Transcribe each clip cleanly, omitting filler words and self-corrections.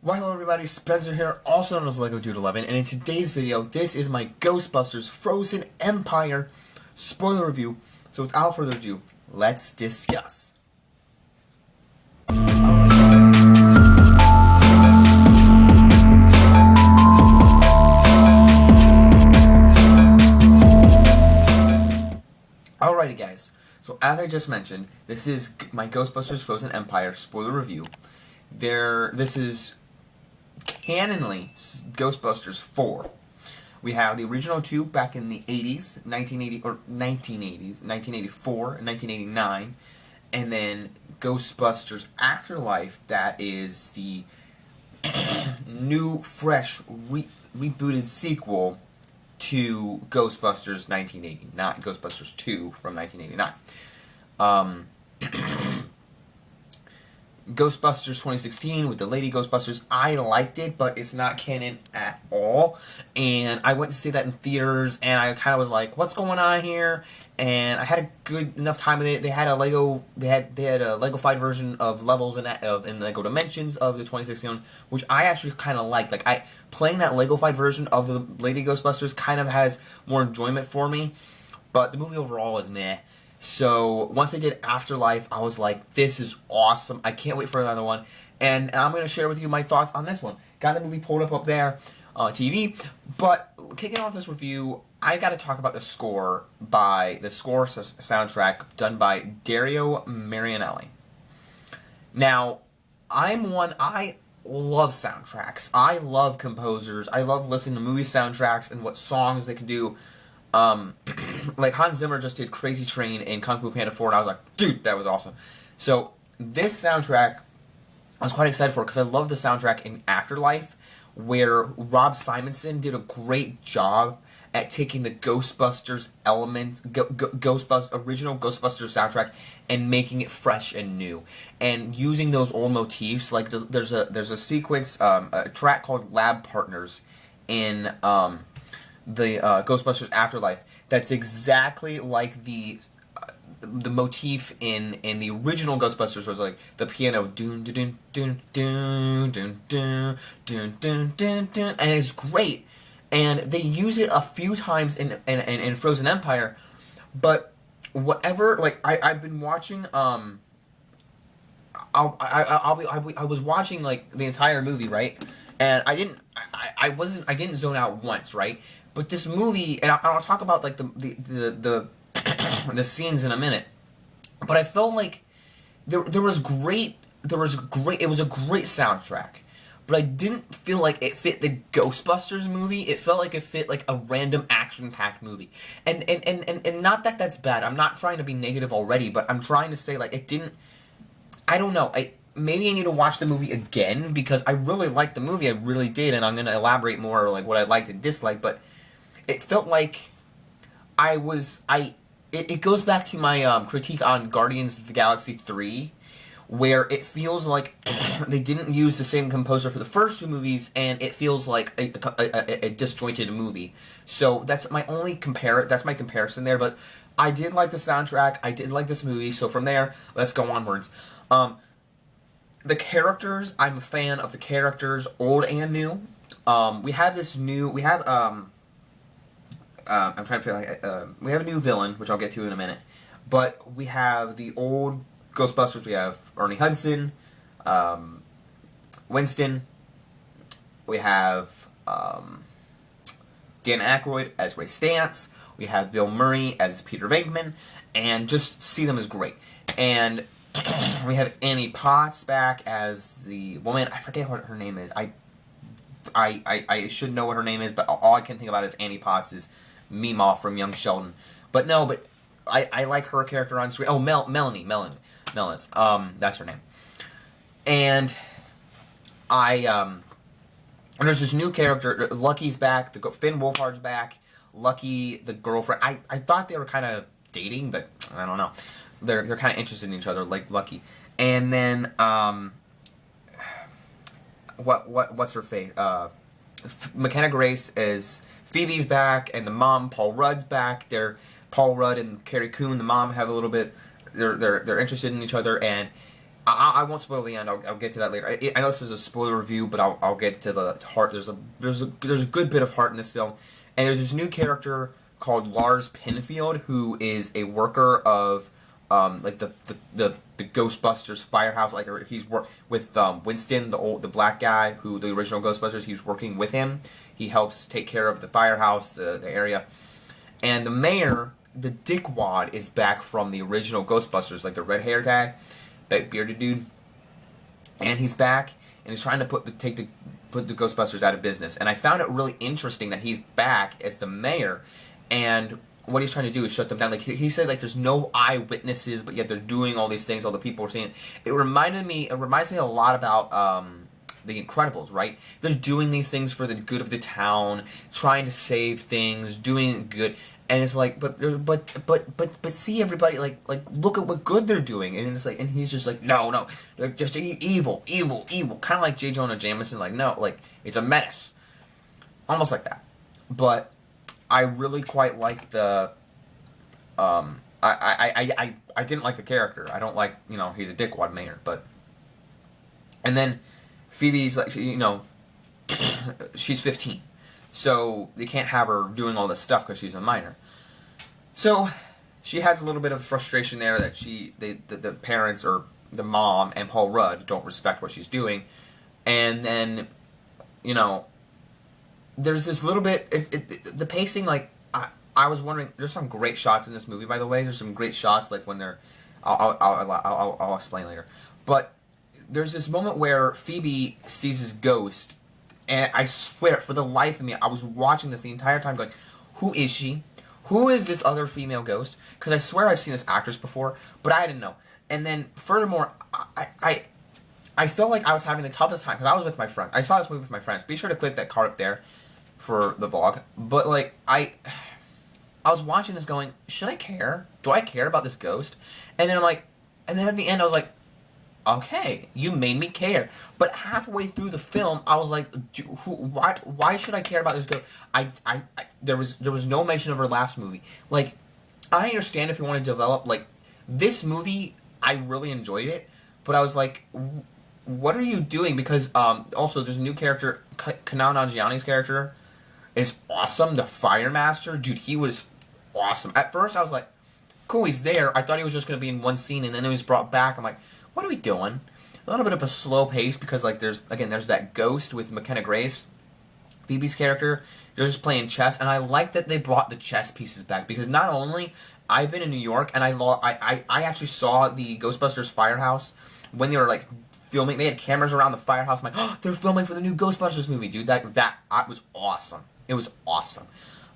Well, hello everybody, Spencer here, also known as Lego Dude 11, and in today's video, this is my Ghostbusters Frozen Empire spoiler review. So without further ado, let's discuss. Alrighty guys, so as I just mentioned, this is my Ghostbusters Frozen Empire spoiler review. This is canonly Ghostbusters 4. We have the original two back in the 80s, 1984 and 1989, and then Ghostbusters Afterlife, that is the new, fresh, rebooted sequel to Ghostbusters 1980, not Ghostbusters 2 from 1989. Ghostbusters 2016 with the Lady Ghostbusters, I liked it, but it's not canon at all. And I went to see that in theaters, and I kind of was like, "What's going on here?" And I had a good enough time with it. They had a Lego, they had a Lego-fied version of levels in Lego Dimensions of the 2016 one, which I actually kind of liked. Like playing that Lego-fied version of the Lady Ghostbusters kind of has more enjoyment for me. But the movie overall was meh. So once they did Afterlife, I was like, this is awesome. I can't wait for another one. And I'm going to share with you my thoughts on this one. Got the movie pulled up there on TV. But kicking off this review, I got to talk about the soundtrack done by Dario Marianelli. Now, I love soundtracks. I love composers. I love listening to movie soundtracks and what songs they can do. Like Hans Zimmer just did Crazy Train in Kung Fu Panda 4, and I was like, dude, that was awesome. So this soundtrack, I was quite excited for because I love the soundtrack in Afterlife, where Rob Simonson did a great job at taking the Ghostbusters elements, original Ghostbusters soundtrack, and making it fresh and new, and using those old motifs. Like there's a sequence, a track called Lab Partners in the Ghostbusters Afterlife that's exactly like the motif in the original Ghostbusters, was like the piano dun dun dun dun dun dun dun dun dun dun, and it's great. And they use it a few times in Frozen Empire, but whatever. Like I've been watching. I was watching like the entire movie, right? And I didn't zone out once, right? But this movie, and I'll talk about like the the scenes in a minute. But I felt like it was a great soundtrack. But I didn't feel like it fit the Ghostbusters movie. It felt like it fit like a random action-packed movie. And not that that's bad. I'm not trying to be negative already, but I'm trying to say like it didn't. I don't know. Maybe I need to watch the movie again because I really liked the movie. I really did, and I'm going to elaborate more like what I liked and disliked. But it felt like it goes back to my critique on Guardians of the Galaxy 3, where it feels like they didn't use the same composer for the first two movies, and it feels like a disjointed movie. So that's my comparison there. But I did like the soundtrack. I did like this movie. So from there, let's go onwards. The characters, I'm a fan of the characters, old and new. We have I'm trying to feel like we have a new villain, which I'll get to in a minute. But we have the old Ghostbusters. We have Ernie Hudson, Winston. We have Dan Aykroyd as Ray Stantz. We have Bill Murray as Peter Venkman, and just see them as great. And we have Annie Potts back as the woman. I forget what her name is. I should know what her name is, but all I can think about is Annie Potts is Meemaw from Young Sheldon. But I like her character on screen. Oh, Melanie. That's her name. And there's this new character. Lucky's back. Finn Wolfhard's back. Lucky, the girlfriend. I thought they were kind of dating, but I don't know. They're kind of interested in each other, like Lucky. And then what's her face? McKenna Grace is Phoebe's back, and the mom Paul Rudd's back. Paul Rudd and Carrie Coon, the mom, have a little bit. They're interested in each other, and I won't spoil the end. I'll get to that later. I know this is a spoiler review, but I'll get to the heart. There's a good bit of heart in this film, and there's this new character called Lars Pinfield, who is a worker of like the Ghostbusters firehouse. Like he's with Winston, the black guy who the original Ghostbusters. He's working with him. He helps take care of the firehouse, the area, and the mayor, the dickwad, is back from the original Ghostbusters, like the red hair guy, that bearded dude, and he's back and he's trying to put the Ghostbusters out of business. And I found it really interesting that he's back as the mayor, and what he's trying to do is shut them down. Like he said, like there's no eyewitnesses, but yet they're doing all these things. All the people are seeing. It reminds me a lot about The Incredibles, right? They're doing these things for the good of the town, trying to save things, doing good. And it's like, but see everybody, like look at what good they're doing, and it's like, and he's just like, no, they're just evil, kind of like J. Jonah Jameson, like no, like it's a menace, almost like that. But I really quite like the, I didn't like the character. I don't like, he's a dickwad mayor, but, and then Phoebe's like, she's 15. So they can't have her doing all this stuff because she's a minor. So she has a little bit of frustration there that the parents, or the mom and Paul Rudd, don't respect what she's doing. And then, there's this little bit, the pacing, like, I was wondering, there's some great shots in this movie, by the way. There's some great shots, like when they're, I'll explain later. But there's this moment where Phoebe sees his ghost. And I swear, for the life of me, I was watching this the entire time going, who is she? Who is this other female ghost? Because I swear I've seen this actress before, but I didn't know. And then, furthermore, I felt like I was having the toughest time, because I was with my friends. I saw this movie with my friends. Be sure to click that card up there for the vlog. But, like, I was watching this going, should I care? Do I care about this ghost? And then I'm like, and then at the end I was like, okay, you made me care. But halfway through the film, I was like, why should I care about this girl? There was no mention of her last movie. Like, I understand if you want to develop, like, this movie, I really enjoyed it, but I was like, what are you doing? Because, also, there's a new character, Kanao Nanjiani's character is awesome. The Fire Master, dude, he was awesome. At first, I was like, cool, he's there. I thought he was just going to be in one scene, and then he was brought back. I'm like, what are we doing? A little bit of a slow pace, because, like, there's that ghost with McKenna Grace, Phoebe's character. They're just playing chess, and I like that they brought the chess pieces back, because not only I've been in New York, and I actually saw the Ghostbusters firehouse when they were, like, filming. They had cameras around the firehouse. I'm like, oh, they're filming for the new Ghostbusters movie, dude. That was awesome. It was awesome.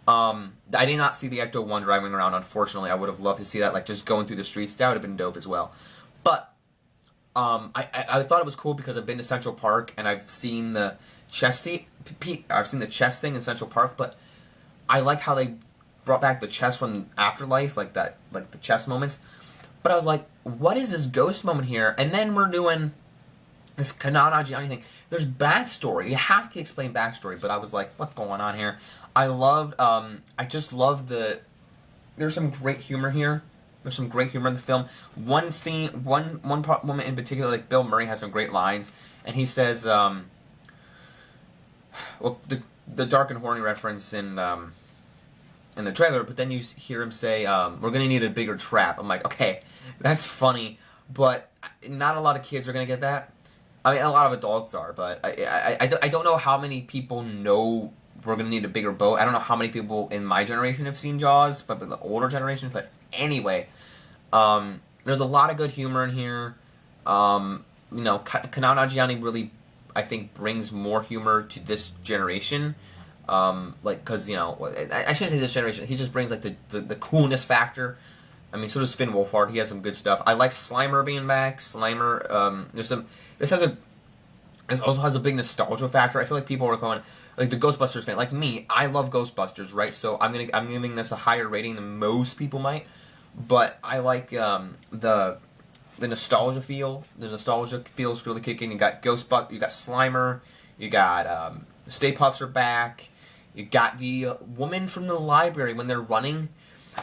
I did not see the Ecto-1 driving around, unfortunately. I would have loved to see that, like, just going through the streets. That would have been dope as well. But I thought it was cool because I've been to Central Park and I've seen the chess seat. I've seen the chess thing in Central Park, but I like how they brought back the chess from Afterlife, like that, like the chess moments. But I was like, what is this ghost moment here? And then we're doing this Kanao Nanjiani thing. There's backstory. You have to explain backstory. But I was like, what's going on here? I just love there's some great humor here. There's some great humor in the film. One scene, one moment in particular, like Bill Murray has some great lines, and he says, well, the dark and horny reference in the trailer, but then you hear him say, we're gonna need a bigger trap. I'm like, okay, that's funny, but not a lot of kids are gonna get that. I mean, a lot of adults are, but I don't know how many people know we're gonna need a bigger boat. I don't know how many people in my generation have seen Jaws, but the older generation. But anyway, there's a lot of good humor in here. Kanao Nanjiani really, I think, brings more humor to this generation. Because, I shouldn't say this generation. He just brings, like, the coolness factor. I mean, so does Finn Wolfhard. He has some good stuff. I like Slimer being back. Slimer, this also has a big nostalgia factor. I feel like people are going, like, the Ghostbusters fan, like me, I love Ghostbusters, right? So I'm giving this a higher rating than most people might. But I like the nostalgia feel. The nostalgia feels really kicking. You got Ghostbusters, you got Slimer, you got Stay Puffs are back. You got the woman from the library when they're running.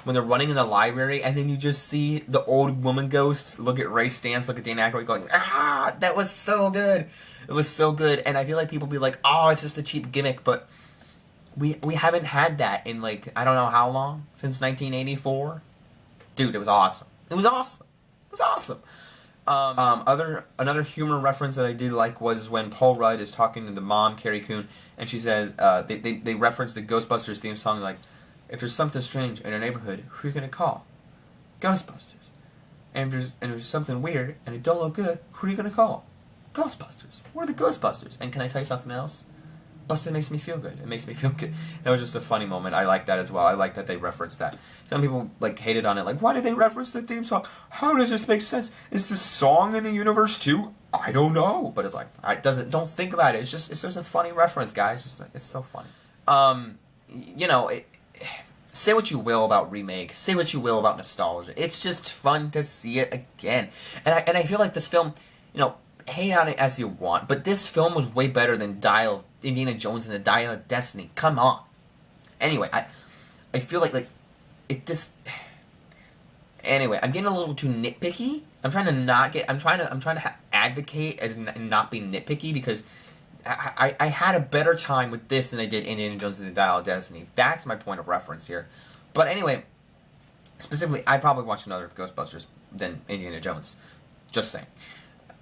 when they're running in the library, and then you just see the old woman ghost look at Ray Stantz, look at Dan Aykroyd, going, ah, that was so good. It was so good, and I feel like people be like, oh, it's just a cheap gimmick, but we haven't had that in, like, I don't know how long, since 1984. Dude, it was awesome. It was awesome. It was awesome. Another humor reference that I did like was when Paul Rudd is talking to the mom, Carrie Coon, and she says, they reference the Ghostbusters theme song, like, if there's something strange in our neighborhood, who are you going to call? Ghostbusters. And if there's something weird and it don't look good, who are you going to call? Ghostbusters. What are the Ghostbusters? And can I tell you something else? Busted makes me feel good. It makes me feel good. That was just a funny moment. I like that as well. I like that they referenced that. Some people like hated on it. Like, why did they reference the theme song? How does this make sense? Is the song in the universe too? I don't know. But it's like, don't think about it. It's just a funny reference, guys. It's so funny. You know, say what you will about remake. Say what you will about nostalgia. It's just fun to see it again. And I feel like this film, you know, hate on it as you want, but this film was way better than Indiana Jones and the Dial of Destiny. Come on. Anyway, I feel like it just. Anyway, I'm getting a little too nitpicky. I'm trying to advocate as and not be nitpicky, because I had a better time with this than I did Indiana Jones and the Dial of Destiny. That's my point of reference here. But anyway, specifically, I'd probably watch another Ghostbusters than Indiana Jones. Just saying.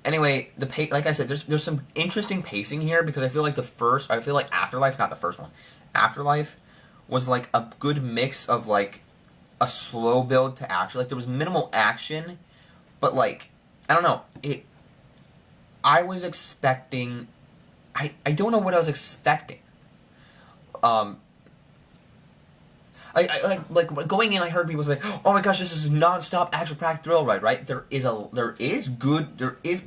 Anyway, like I said, there's some interesting pacing here, because I feel like Afterlife, not the first one, Afterlife was like a good mix of like a slow build to action. Like, there was minimal action, but like, I don't know, I was expecting, I don't know what I was expecting. I like going in, I heard people say, "Oh my gosh, this is non-stop action-packed thrill ride." Right? There is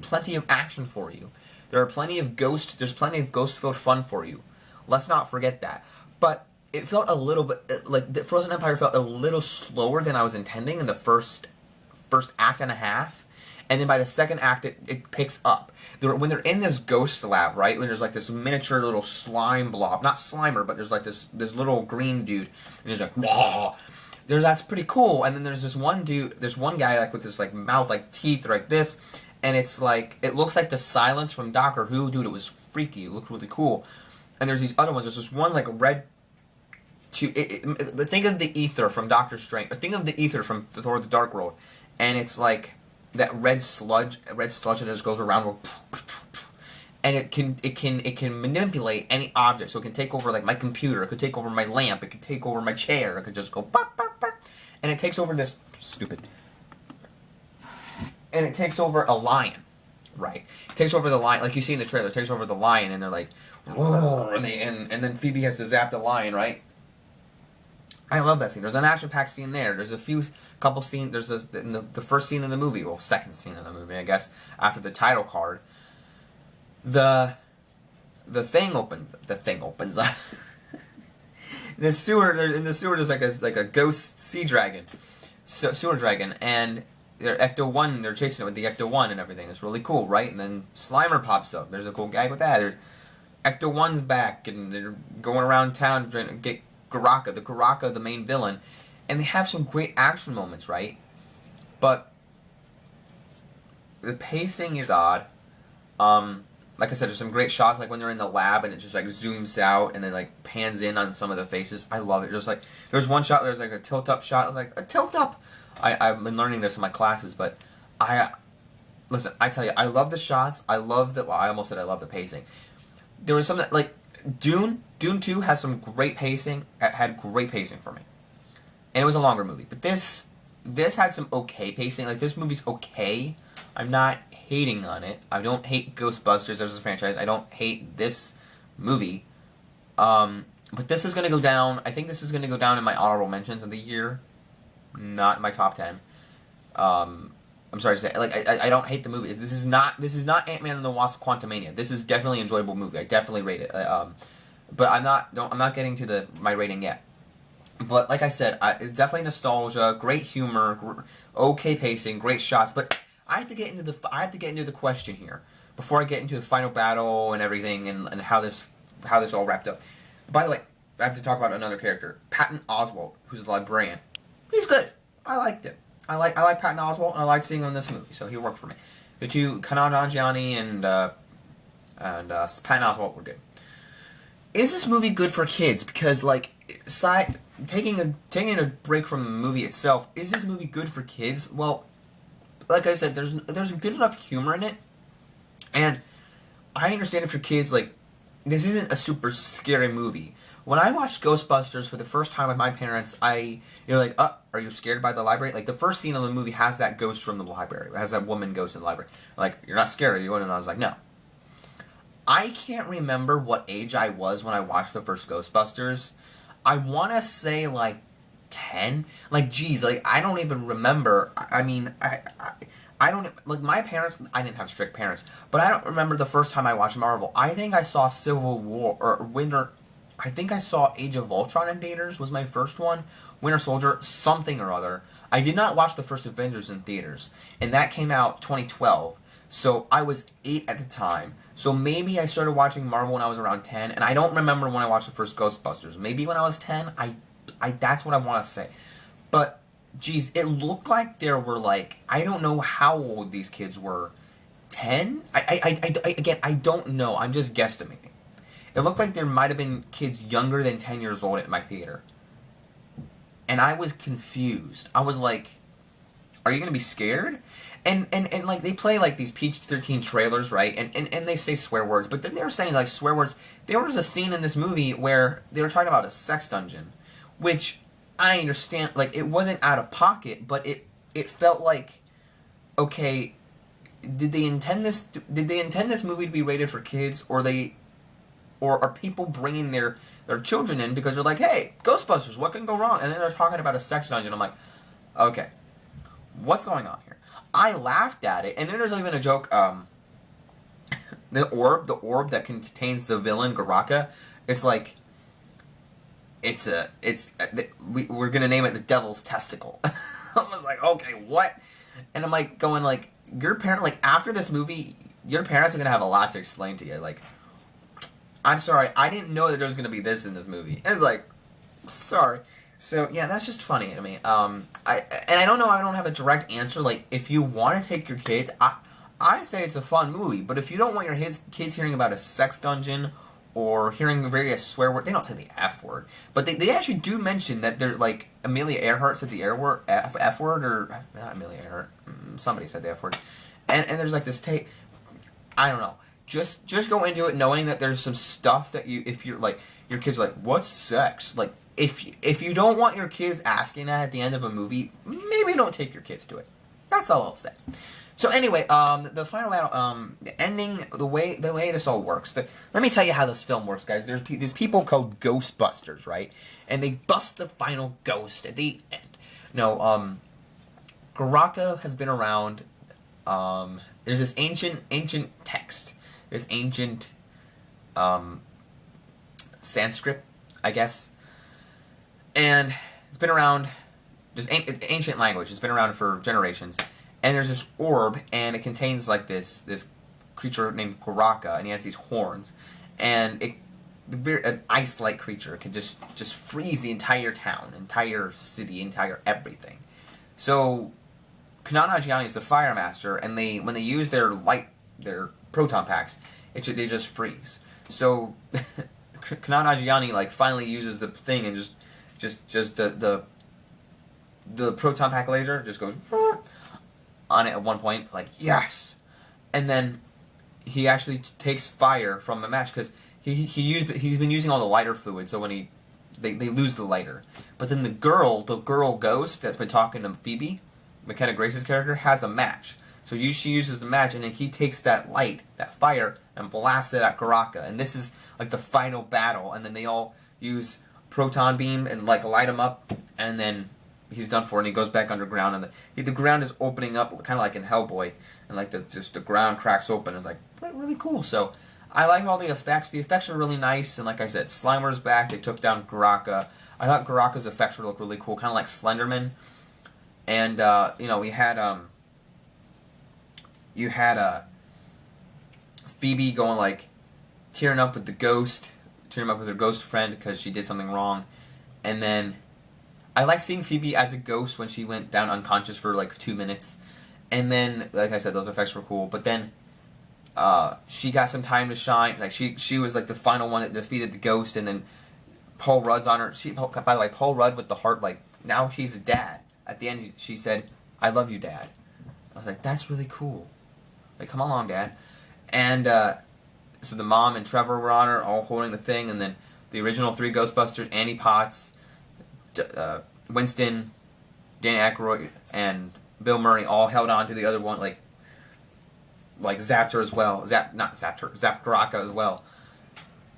plenty of action for you. There's plenty of ghost-filled fun for you. Let's not forget that. But it felt a little bit like the Frozen Empire felt a little slower than I was intending in the first act and a half. And then by the second act, it picks up. When they're in this ghost lab, right? When there's like this miniature little slime blob, not Slimer, but there's like this little green dude, and he's like, whoa. That's pretty cool. And then there's this one guy like with this like mouth, like teeth, like this, and it's like, it looks like the Silence from Doctor Who, dude. It was freaky. It looked really cool. And there's these other ones. There's this one like red. Think of the ether from Doctor Strange. Think of the ether from Thor: The Dark World, and it's like that red sludge that just goes around, and it can manipulate any object. So it can take over like my computer, it could take over my lamp, it could take over my chair, it could just go bop, bop, bop. And it takes over this and it takes over a lion, right? It takes over the lion, like you see in the trailer. It takes over the lion, and they're like, and then Phoebe has to zap the lion, right? I love that scene. There's an action-packed scene there. There's a couple scenes. There's the first scene in the movie, well, second scene in the movie, I guess, after the title card. The thing opens. In the sewer, there's like a ghost sea dragon, sewer dragon, and they're Ecto-1. They're chasing it with the Ecto-1 and everything. It's really cool, right? And then Slimer pops up. There's a cool gag with that. There's Ecto-1's back, and they're going around town trying to get Garaka, the main villain, and they have some great action moments, right? But the pacing is odd. Like I said, there's some great shots, like when they're in the lab and it just like zooms out and then like pans in on some of the faces. I love it. Just like there's one shot, there's like a tilt up shot. I was like, a tilt up. I've been learning this in my classes, but listen. I tell you, I love the shots. I love the. Well, I almost said I love the pacing. There was something like Dune 2 had some great pacing, had great pacing for me. And it was a longer movie. But this had some okay pacing. Like, this movie's okay. I'm not hating on it. I don't hate Ghostbusters as a franchise. I don't hate this movie. But this is going to go down, I think this is going to go down in my honorable mentions of the year. Not in my top 10. I'm sorry to say, like, I don't hate the movie. This is not Ant-Man and the Wasp: Quantumania. This is definitely an enjoyable movie. I definitely rate it. But I'm not getting to my rating yet. But like I said, it's definitely nostalgia, great humor, okay pacing, great shots. But I have to get into the question here before I get into the final battle and everything and how this all wrapped up. By the way, I have to talk about another character, Patton Oswalt, who's the librarian. he's good. I liked it. I like Patton Oswalt, and I like seeing him in this movie, so he worked for me. The two, Kanan Nanjiani and Patton Oswalt, were good. Is this movie good for kids? Because, like, taking a break from the movie itself, is this movie good for kids? Well, like I said, there's good enough humor in it, and I understand if your kids, like, this isn't a super scary movie. When I watched Ghostbusters for the first time with my parents, you're like, are you scared by the library? Like, the first scene of the movie has that ghost from the library. It has that woman ghost in the library. Like, you're not scared, are you? And I was like, no. I can't remember what age I was when I watched the first Ghostbusters. I want to say, like, 10. Like, geez, like, I don't even remember. I mean, I don't, like, my parents, I didn't have strict parents, but I don't remember the first time I watched Marvel. I think I saw Civil War, or I think I saw Age of Ultron in theaters, was my first one. Winter Soldier, something or other. I did not watch the first Avengers in theaters, and that came out 2012, so I was 8 at the time. So maybe I started watching Marvel when I was around 10, and I don't remember when I watched the first Ghostbusters. Maybe when I was 10, that's what I want to say. But, geez, it looked like there were, like, I don't know how old these kids were. 10? Again, I don't know. I'm just guesstimating. It looked like there might have been kids younger than 10 years old at my theater. And I was confused. I was like, are you going to be scared? And like, they play, like, these PG-13 trailers, right? And they say swear words. But then they were saying, like, swear words. There was a scene in this movie where they were talking about a sex dungeon. Which, I understand, like, it wasn't out of pocket, but it felt like, okay, did they intend this movie to be rated for kids, or are people bringing their children in because they're like, hey, Ghostbusters, what can go wrong? And then they're talking about a sex dungeon. I'm like, okay, what's going on here? I laughed at it, and then there's even a joke, the orb that contains the villain, Garaka, it's like, we're gonna name it the Devil's Testicle. I was like, okay, what? And I'm like, going like, after this movie, your parents are gonna have a lot to explain to you, like, I'm sorry, I didn't know that there was going to be this in this movie. And it's like, sorry. So, yeah, that's just funny to me. I don't know, I don't have a direct answer. Like, if you want to take your kids, I say it's a fun movie. But if you don't want your kids hearing about a sex dungeon or hearing various swear words, they don't say the F word. But they actually do mention that they're, like, Amelia Earhart said the F word, or, not Amelia Earhart, somebody said the F word. And there's, like, this tape, I don't know. Just go into it knowing that there's some stuff that if you're like, your kid's like, what's sex? Like, if you don't want your kids asking that at the end of a movie, maybe don't take your kids to it. That's all I'll say. So anyway, the final battle, the ending, the way this all works. Let me tell you how this film works, guys. There's these people called Ghostbusters, right? And they bust the final ghost at the end. No, Garaka has been around. There's this ancient text. This ancient Sanskrit, I guess, and it's been around. Just ancient language. It's been around for generations, and there's this orb, and it contains like this creature named Goraka, and he has these horns, and an ice-like creature can just freeze the entire town, entire city, entire everything. So Kanan Nanjiani is the fire master, and when they use their proton packs, they just freeze. So Kanan Nanjiani like finally uses the thing and just the proton pack laser just goes on it at one point, like, yes, and then he actually takes fire from the match because he's been using all the lighter fluid, so when they lose the lighter. But then the girl ghost that's been talking to Phoebe, McKenna Grace's character, has a match. So she uses the match, and then he takes that light, that fire, and blasts it at Garaka. And this is like the final battle. And then they all use proton beam and like light him up, and then he's done for, and he goes back underground. And the ground is opening up, kind of like in Hellboy, and like the ground cracks open. It's like really cool. So I like all the effects. The effects are really nice, and like I said, Slimer's back. They took down Garaka. I thought Garaka's effects would look really cool, kind of like Slenderman. And you had Phoebe going like tearing up with her ghost friend because she did something wrong, and then I like seeing Phoebe as a ghost when she went down unconscious for like 2 minutes, and then like I said, those effects were cool. But then she got some time to shine. Like she was like the final one that defeated the ghost, and then Paul Rudd's on her. By the way, Paul Rudd with the heart. Like now he's a dad. At the end, she said, "I love you, Dad." I was like, that's really cool. Like, come along, Dad. And so the mom and Trevor were on her, all holding the thing, and then the original 3 Ghostbusters, Annie Potts, Winston, Dan Aykroyd, and Bill Murray all held on to the other one, like zapped her as well. Not zapped her, zapped Garaka as well.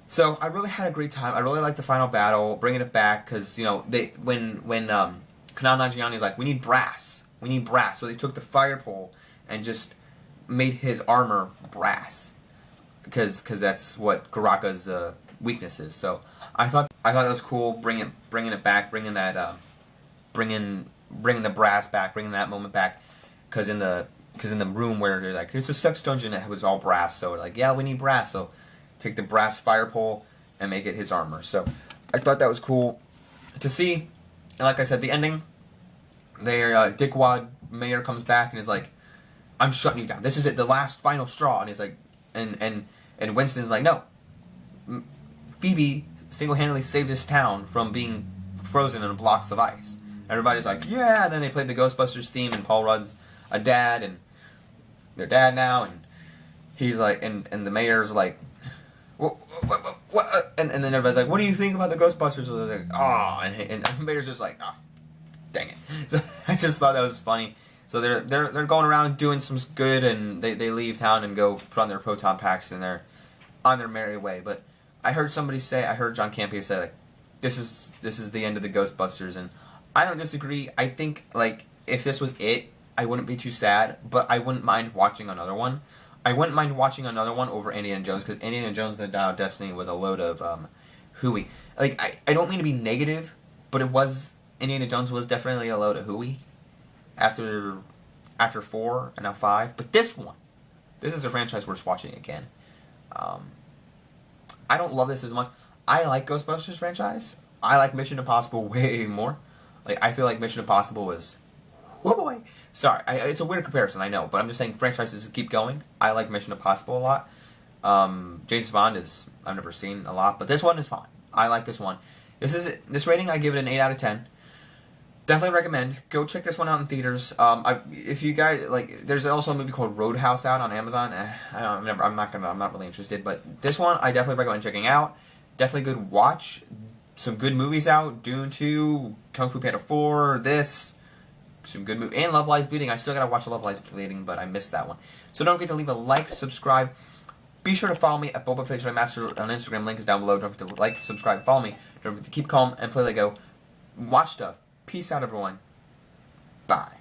So I really had a great time. I really liked the final battle, bringing it back, because, you know, when Kanal Nanjiani's like, we need brass. So they took the fire pole and just made his armor brass, because that's what Garaka's weakness is. So I thought that was cool, bringing it back, bringing the brass back, bringing that moment back, because in the room where they're like, it's a sex dungeon, it was all brass. So like, yeah, we need brass. So take the brass fire pole and make it his armor. So I thought that was cool to see. And like I said, the ending, Dickwad Mayor comes back and is like, I'm shutting you down. This is it, the last final straw. And he's like, and Winston's like, no. Phoebe single-handedly saved this town from being frozen in blocks of ice. Everybody's like, yeah. And then they played the Ghostbusters theme, and Paul Rudd's a dad, and their dad now, and he's like, and the mayor's like, what? And then everybody's like, what do you think about the Ghostbusters? So they're like, oh, and the mayor's just like, oh, dang it. So I just thought that was funny. So they're going around doing some good, and they leave town and go put on their proton packs, and they're on their merry way. But I heard John Campea say, like, this is the end of the Ghostbusters, and I don't disagree. I think, like, if this was it, I wouldn't be too sad, but I wouldn't mind watching another one. I wouldn't mind watching another one over Indiana Jones, because Indiana Jones and the Dial of Destiny was a load of hooey. Like, I don't mean to be negative, but Indiana Jones was definitely a load of hooey after 4 and now 5. But this is a franchise worth watching again. I don't love this as much. I like Ghostbusters franchise. I like Mission Impossible way more. Like, I feel like Mission Impossible is, oh boy. Sorry, it's a weird comparison, I know, but I'm just saying franchises keep going. I like Mission Impossible a lot. James Bond I've never seen a lot, but this one is fine. I like this one. This rating, I give it an 8 out of 10. Definitely recommend. Go check this one out in theaters. If you guys like, there's also a movie called Roadhouse out on Amazon. I'm not really interested, but this one I definitely recommend checking out. Definitely good watch. Some good movies out. Dune 2, Kung Fu Panda 4, some good movie, and Love Lies Bleeding. I still gotta watch Love Lies Bleeding, but I missed that one. So don't forget to leave a like, subscribe. Be sure to follow me at Boba Fett Master on Instagram. Link is down below. Don't forget to like, subscribe, follow me. Don't forget to keep calm and play Lego. Watch stuff. Peace out, everyone. Bye.